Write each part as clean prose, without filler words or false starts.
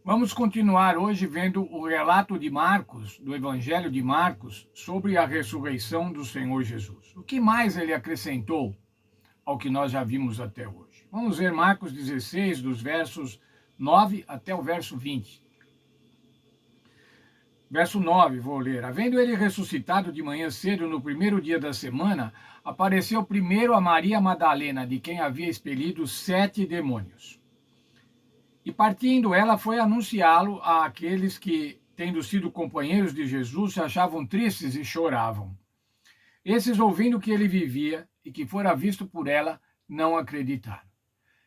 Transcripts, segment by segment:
Vamos continuar hoje vendo o relato de Marcos, do Evangelho de Marcos, sobre a ressurreição do Senhor Jesus. O que mais ele acrescentou ao que nós já vimos até hoje? Vamos ver Marcos 16, dos versos 9 até o verso 20. Verso 9, vou ler. Havendo ele ressuscitado de manhã cedo, no primeiro dia da semana, apareceu primeiro a Maria Madalena, de quem havia expelido 7 demônios. E partindo, ela foi anunciá-lo àqueles que, tendo sido companheiros de Jesus, se achavam tristes e choravam. Esses, ouvindo que ele vivia e que fora visto por ela, não acreditaram.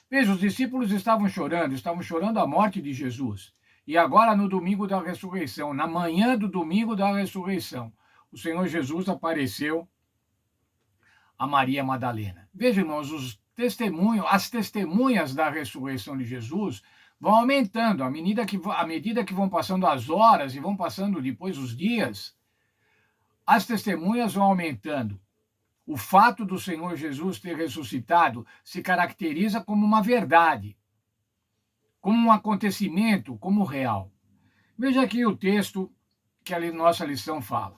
Veja, os discípulos estavam chorando a morte de Jesus. E agora, no domingo da ressurreição, na manhã do domingo da ressurreição, o Senhor Jesus apareceu a Maria Madalena. Veja, irmãos, as testemunhas da ressurreição de Jesus vão aumentando à medida que vão passando as horas e vão passando depois os dias. As testemunhas vão aumentando. O fato do Senhor Jesus ter ressuscitado se caracteriza como uma verdade, como um acontecimento, como real. Veja aqui o texto que a nossa lição fala.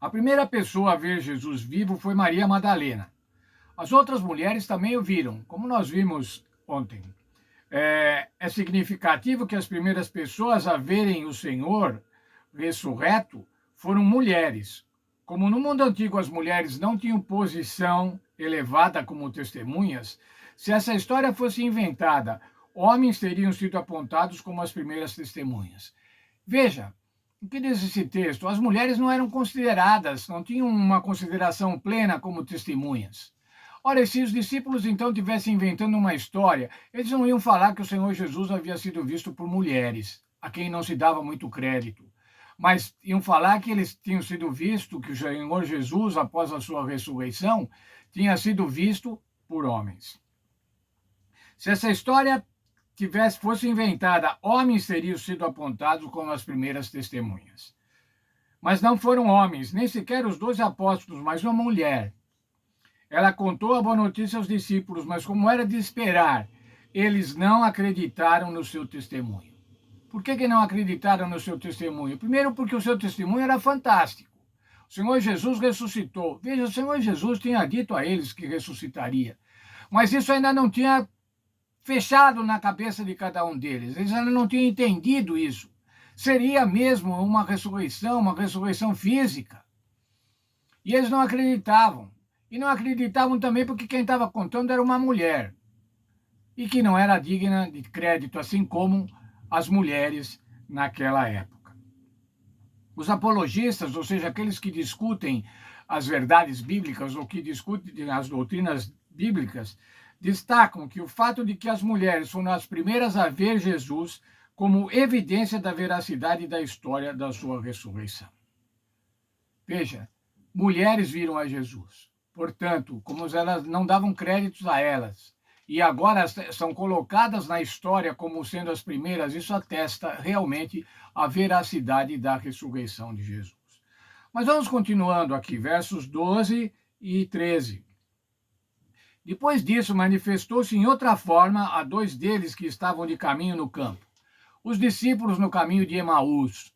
A primeira pessoa a ver Jesus vivo foi Maria Madalena. As outras mulheres também o viram, como nós vimos ontem. É significativo que as primeiras pessoas a verem o Senhor ressurreto foram mulheres. Como no mundo antigo as mulheres não tinham posição elevada como testemunhas, se essa história fosse inventada, homens teriam sido apontados como as primeiras testemunhas. Veja, o que diz esse texto? As mulheres não eram consideradas, não tinham uma consideração plena como testemunhas. Ora, se os discípulos então estivessem inventando uma história, eles não iam falar que o Senhor Jesus havia sido visto por mulheres, a quem não se dava muito crédito. Mas iam falar que eles tinham sido vistos, que o Senhor Jesus, após a sua ressurreição, tinha sido visto por homens. Se essa história fosse inventada, homens teriam sido apontados como as primeiras testemunhas. Mas não foram homens, nem sequer os 12 apóstolos, mas uma mulher. Ela contou a boa notícia aos discípulos, mas como era de esperar, eles não acreditaram no seu testemunho. Por que não acreditaram no seu testemunho? Primeiro, porque o seu testemunho era fantástico. O Senhor Jesus ressuscitou. Veja, o Senhor Jesus tinha dito a eles que ressuscitaria. Mas isso ainda não tinha fechado na cabeça de cada um deles. Eles ainda não tinham entendido isso. Seria mesmo uma ressurreição física. E eles não acreditavam. E não acreditavam também porque quem estava contando era uma mulher. E que não era digna de crédito, assim como as mulheres naquela época. Os apologistas, ou seja, aqueles que discutem as verdades bíblicas ou que discutem as doutrinas bíblicas, destacam que o fato de que as mulheres foram as primeiras a ver Jesus como evidência da veracidade da história da sua ressurreição. Veja, mulheres viram a Jesus. Portanto, como elas não davam créditos a elas, e agora são colocadas na história como sendo as primeiras, isso atesta realmente a veracidade da ressurreição de Jesus. Mas vamos continuando aqui, versos 12 e 13. Depois disso, manifestou-se em outra forma a 2 deles que estavam de caminho no campo. Os discípulos no caminho de Emaús.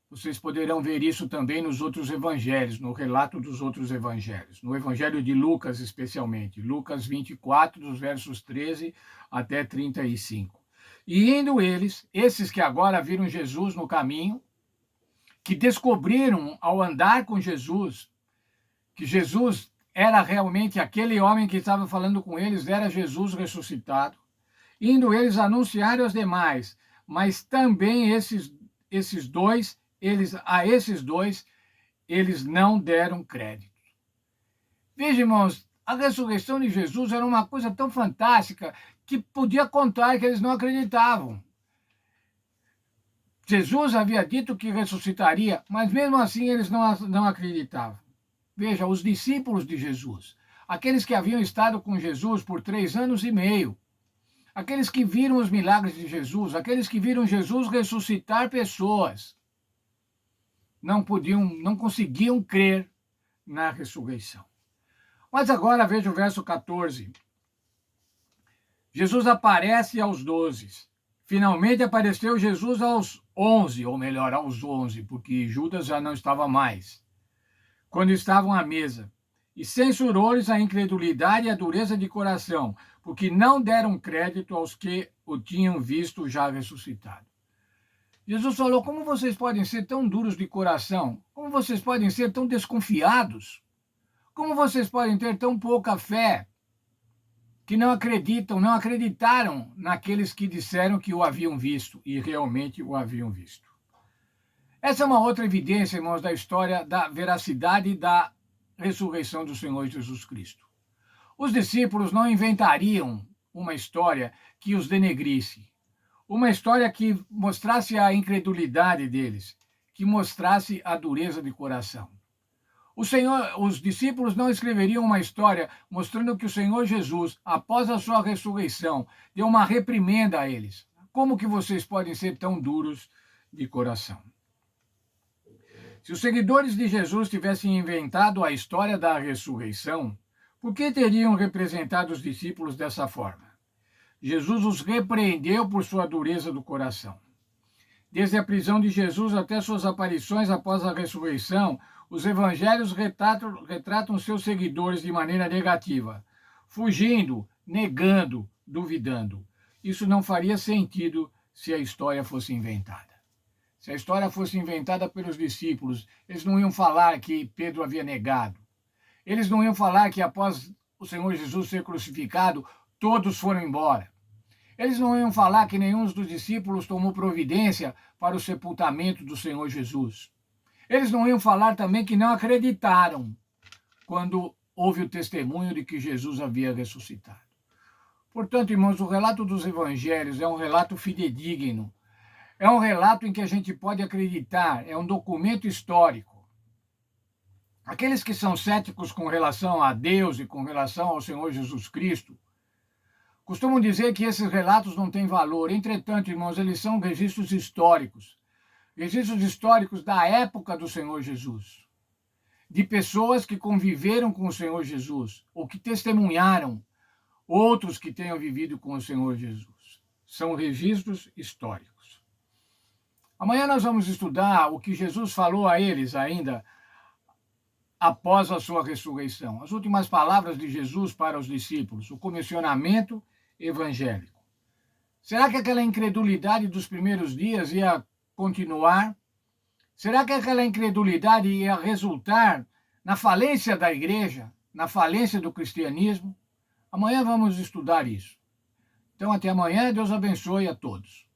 Vocês poderão ver isso também nos outros evangelhos, no relato dos outros evangelhos. No evangelho de Lucas, especialmente. Lucas 24, dos versos 13 até 35. E indo eles, esses que agora viram Jesus no caminho, que descobriram ao andar com Jesus, que Jesus era realmente aquele homem que estava falando com eles, era Jesus ressuscitado. Indo eles anunciar aos demais, mas também esses dois, a esses dois, eles não deram crédito. Veja, irmãos, a ressurreição de Jesus era uma coisa tão fantástica que podia contar que eles não acreditavam. Jesus havia dito que ressuscitaria, mas mesmo assim eles não acreditavam. Veja, os discípulos de Jesus, aqueles que haviam estado com Jesus por 3 anos e meio, aqueles que viram os milagres de Jesus, aqueles que viram Jesus ressuscitar pessoas, não conseguiam crer na ressurreição. Mas agora veja o verso 14. Jesus aparece aos 12, Finalmente apareceu Jesus aos 11, ou melhor, aos 11, porque Judas já não estava mais, quando estavam à mesa. E censurou-lhes a incredulidade e a dureza de coração, porque não deram crédito aos que o tinham visto já ressuscitado. Jesus falou: como vocês podem ser tão duros de coração? Como vocês podem ser tão desconfiados? Como vocês podem ter tão pouca fé que não acreditam, não acreditaram naqueles que disseram que o haviam visto e realmente o haviam visto? Essa é uma outra evidência, irmãos, da história da veracidade da ressurreição do Senhor Jesus Cristo. Os discípulos não inventariam uma história que os denegrisse, uma história que mostrasse a incredulidade deles, que mostrasse a dureza de coração. Os discípulos não escreveriam uma história mostrando que o Senhor Jesus, após a sua ressurreição, deu uma reprimenda a eles. Como que vocês podem ser tão duros de coração? Se os seguidores de Jesus tivessem inventado a história da ressurreição, por que teriam representado os discípulos dessa forma? Jesus os repreendeu por sua dureza do coração. Desde a prisão de Jesus até suas aparições após a ressurreição, os evangelhos retratam seus seguidores de maneira negativa, fugindo, negando, duvidando. Isso não faria sentido se a história fosse inventada. Se a história fosse inventada pelos discípulos, eles não iam falar que Pedro havia negado. Eles não iam falar que após o Senhor Jesus ser crucificado, todos foram embora. Eles não iam falar que nenhum dos discípulos tomou providência para o sepultamento do Senhor Jesus. Eles não iam falar também que não acreditaram quando houve o testemunho de que Jesus havia ressuscitado. Portanto, irmãos, o relato dos evangelhos é um relato fidedigno. É um relato em que a gente pode acreditar, é um documento histórico. Aqueles que são céticos com relação a Deus e com relação ao Senhor Jesus Cristo, costumam dizer que esses relatos não têm valor. Entretanto, irmãos, eles são registros históricos da época do Senhor Jesus, de pessoas que conviveram com o Senhor Jesus, ou que testemunharam outros que tenham vivido com o Senhor Jesus. São registros históricos. Amanhã nós vamos estudar o que Jesus falou a eles ainda após a sua ressurreição. As últimas palavras de Jesus para os discípulos, o comissionamento evangélico. Será que aquela incredulidade dos primeiros dias ia continuar? Será que aquela incredulidade ia resultar na falência da igreja, na falência do cristianismo? Amanhã vamos estudar isso. Então, até amanhã, Deus abençoe a todos.